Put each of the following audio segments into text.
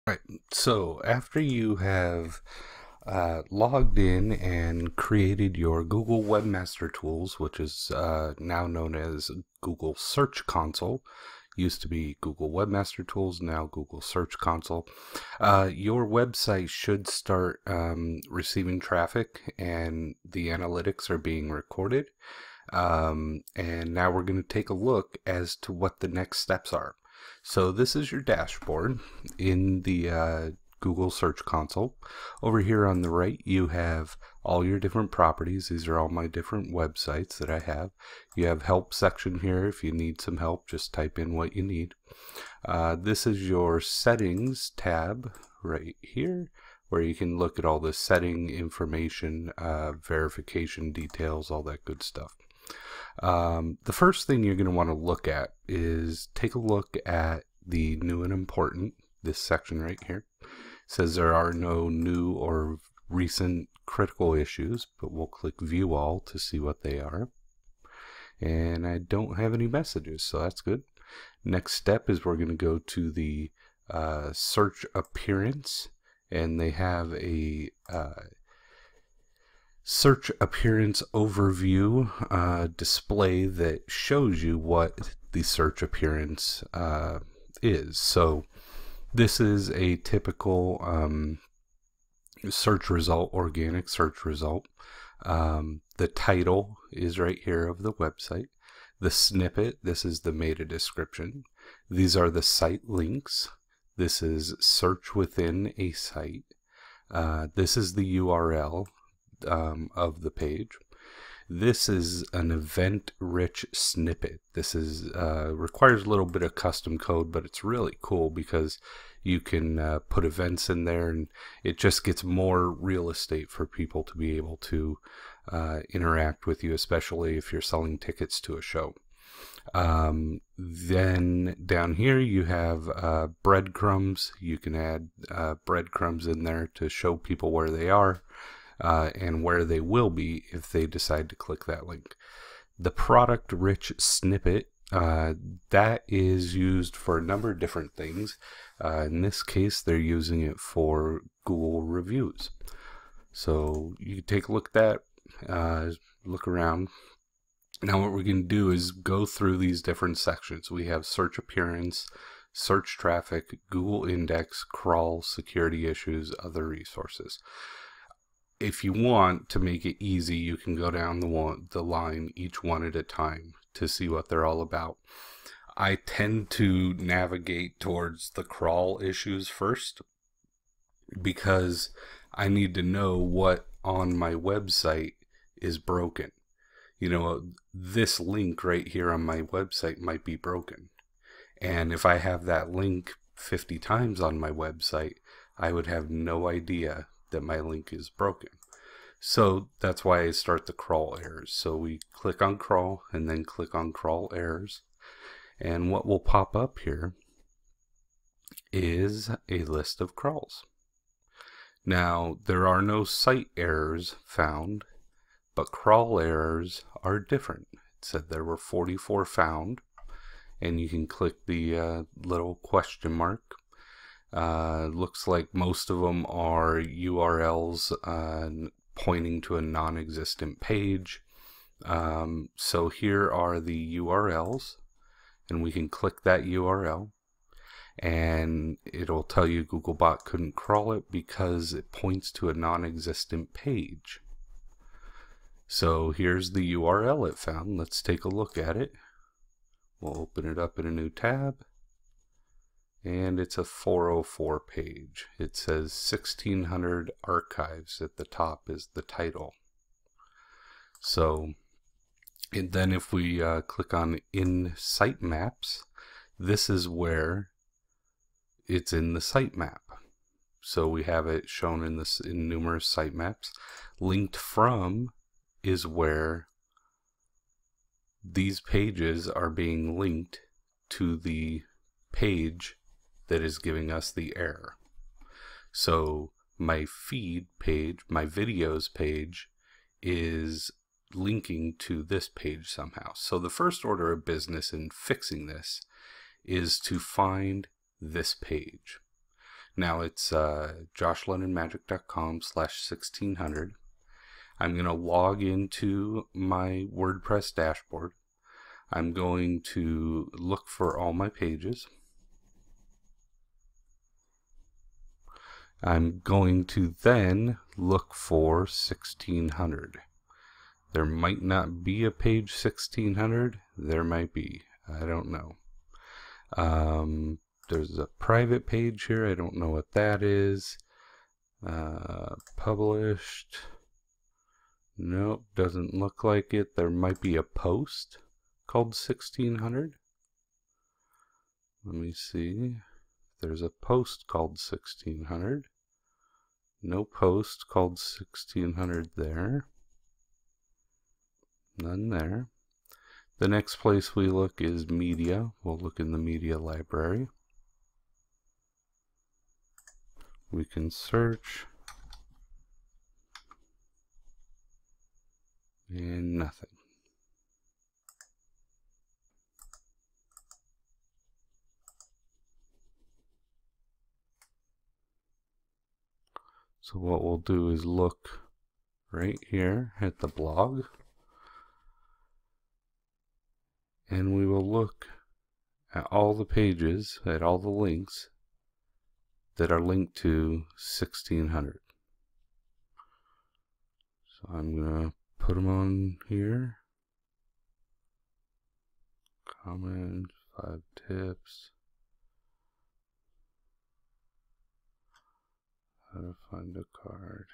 Right. So after you have logged in and created your Google Webmaster Tools, which is now known as Google Search Console, used to be Google Webmaster Tools, now Google Search Console, your website should start receiving traffic and the analytics are being recorded. And now we're going to take a look as to what the next steps are. So this is your dashboard in the Google Search Console. Over here on the right, you have all your different properties. These are all my different websites that I have. You have help section here. If you need some help, just type in what you need. This is your settings tab right here, where you can look at all the setting information, verification details, all that good stuff. The first thing you're going to want to look at is take a look at the new and important, this section right here. It says there are no new or recent critical issues, but we'll click view all to see what they are. And I don't have any messages, so that's good. Next step is we're going to go to the search appearance, and they have a search appearance overview display that shows you what the search appearance is. So this is a typical search result, organic search result. The title is right here of the website. The snippet, this is the meta description. These are the site links. This is search within a site. This is the URL of the page. This is an event-rich snippet. This is requires a little bit of custom code, but it's really cool because you can put events in there, and it just gets more real estate for people to be able to interact with you, especially if you're selling tickets to a show. Then down here you have breadcrumbs. You can add breadcrumbs in there to show people where they are and where they will be if they decide to click that link. The product rich snippet, that is used for a number of different things. In this case, they're using it for Google reviews. So you can take a look at that, look around. Now what we're going to do is go through these different sections. We have search appearance, search traffic, Google index, crawl, security issues, other resources. If you want to make it easy, you can go down the line each one at a time to see what they're all about. I tend to navigate towards the crawl issues first because I need to know what on my website is broken. You know, this link right here on my website might be broken. And if I have that link 50 times on my website, I would have no idea that my link is broken. So that's why I start the crawl errors. So we click on crawl and then click on crawl errors. And what will pop up here is a list of crawls. Now, there are no site errors found, but crawl errors are different. It said there were 44 found, and you can click the little question mark. Looks like most of them are URLs pointing to a non-existent page. So here are the URLs, and we can click that URL, and it'll tell you Googlebot couldn't crawl it because it points to a non-existent page. So here's the URL it found. Let's take a look at it. We'll open it up in a new tab. And it's a 404 page. It says 1600 archives at the top is the title. So, and then if we click on in sitemaps, this is where it's in the sitemap. So we have it shown in this in numerous sitemaps. Linked from is where these pages are being linked to the page that is giving us the error. So my feed page, my videos page, is linking to this page somehow. So the first order of business in fixing this is to find this page. Now it's joshlennonmagic.com/1600. I'm going to log into my WordPress dashboard. I'm going to look for all my pages. I'm going to then look for 1600. There might not be a page 1600. There might be. I don't know. There's a private page here. I don't know what that is. Published. Nope, doesn't look like it. There might be a post called 1600. Let me see. There's a post called 1600. No post called 1600 there. None there. The next place we look is media. We'll look in the media library. We can search. And nothing. So what we'll do is look right here at the blog, and we will look at all the pages, at all the links that are linked to 1600. So I'm going to put them on here. Comments, 5 tips. How to find a card.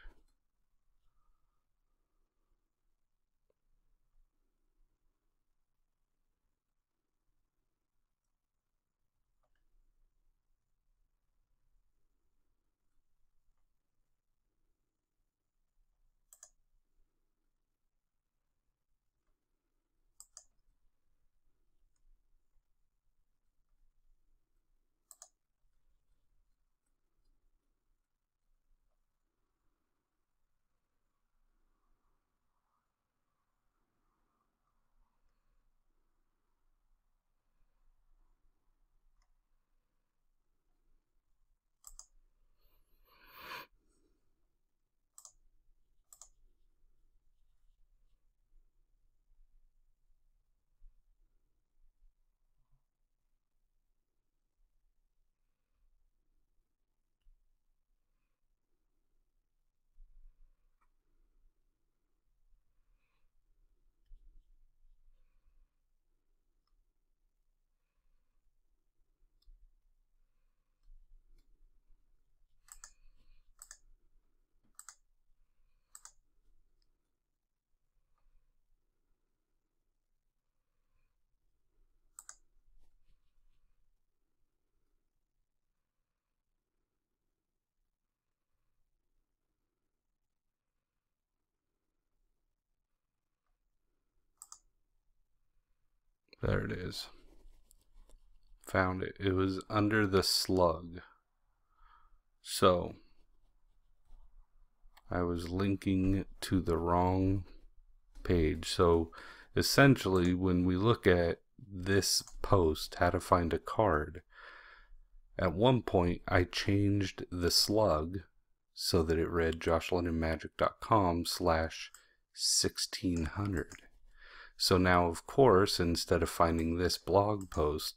There it is. Found it. It was under the slug. So I was linking to the wrong page. So essentially, when we look at this post, how to find a card, at one point I changed the slug so that it read joshlennonmagic.com/1600. So now, of course, instead of finding this blog post,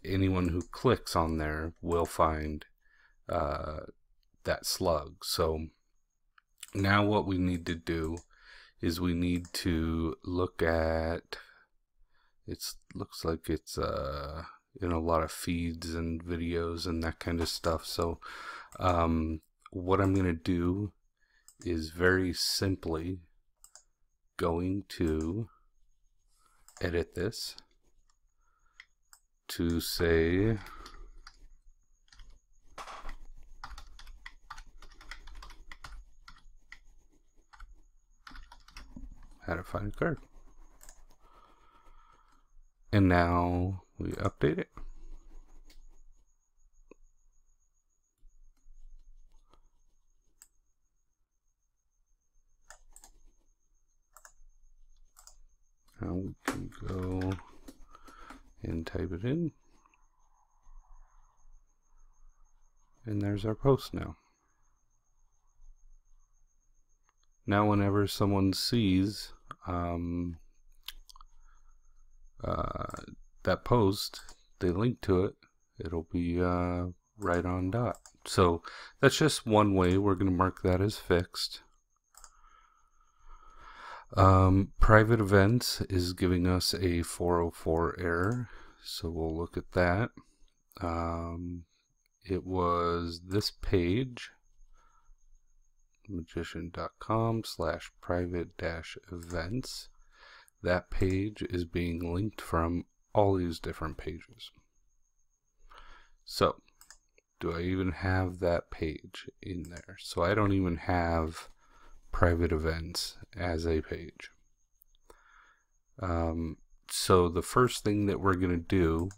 anyone who clicks on there will find that slug. So now what we need to do is we need to look at, looks like it's in a lot of feeds and videos and that kind of stuff. So what I'm going to do is very simply going to edit this to say how to find a card. And now we update it. Now we can go and type it in. And there's our post now. Now whenever someone sees that post, they link to it, it'll be right on dot. So that's just one way. We're going to mark that as fixed. Private events is giving us a 404 error, so we'll look at that. It was this page, magician.com/private-events. That page is being linked from all these different pages. So, do I even have that page in there? So I don't even have private events as a page. So the first thing that we're going to do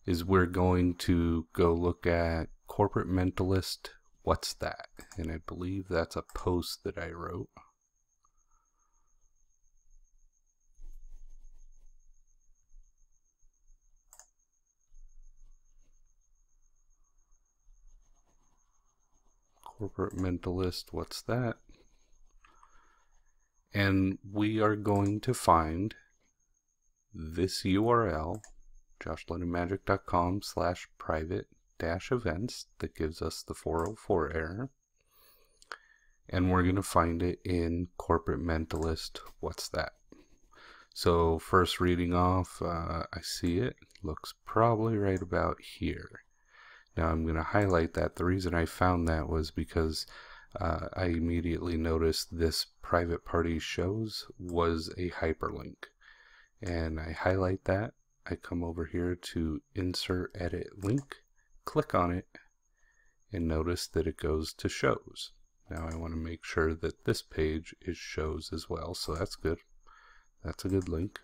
is we're going to go look at Corporate Mentalist. What's that? And I believe that's a post that I wrote. Corporate Mentalist, what's that? And we are going to find this URL, joshlenonmagic.com/private-events, that gives us the 404 error. And we're going to find it in Corporate Mentalist, what's that? So first reading off, I see it, looks probably right about here. Now I'm going to highlight that. The reason I found that was because I immediately noticed this private party shows was a hyperlink. And I highlight that. I come over here to insert edit link, click on it, and notice that it goes to shows. Now I want to make sure that this page is shows as well, so that's good. That's a good link.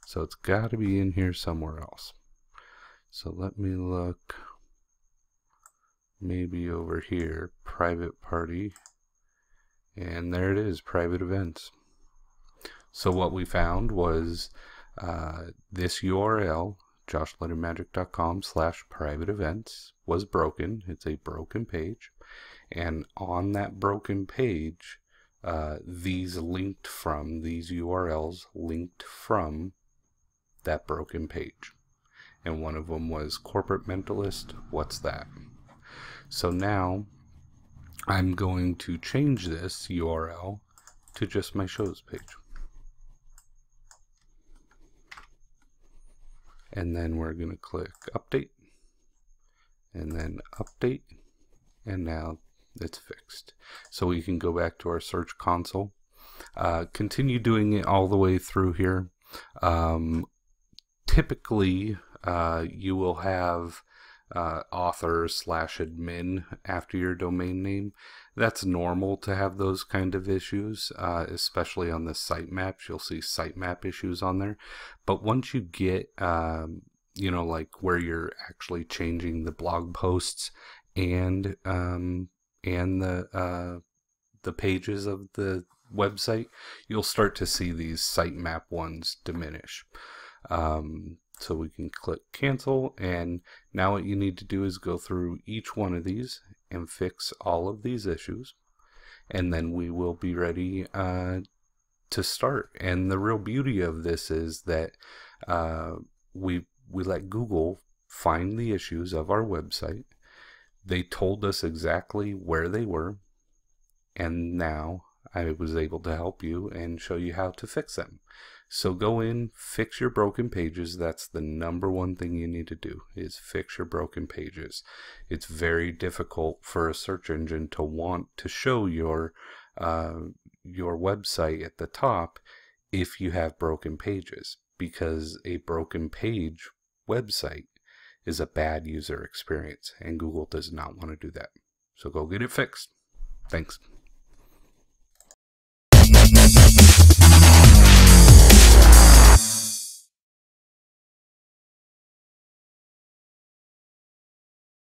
So it's got to be in here somewhere else. So let me look. Maybe over here, private party, and there it is, private events. So what we found was this URL, joshlenonmagic.com/private-events, was broken. It's a broken page, and on that broken page, these URLs linked from that broken page, and one of them was Corporate Mentalist. What's that? So now I'm going to change this URL to just my shows page. And then we're going to click update, and then update, and now it's fixed. So we can go back to our search console, continue doing it all the way through here. Typically you will have author/admin after your domain name. That's normal to have those kind of issues, especially on the sitemaps. You'll see sitemap issues on there. But once you get, you know, like where you're actually changing the blog posts and the pages of the website, you'll start to see these sitemap ones diminish. So we can click cancel, and now what you need to do is go through each one of these and fix all of these issues, and then we will be ready to start. And the real beauty of this is that we let Google find the issues of our website. They told us exactly where they were, and now I was able to help you and show you how to fix them. So go in, fix your broken pages. That's the number 1 thing you need to do, is fix your broken pages. It's very difficult for a search engine to want to show your website at the top if you have broken pages, because a broken page website is a bad user experience, and Google does not want to do that. So go get it fixed. Thanks.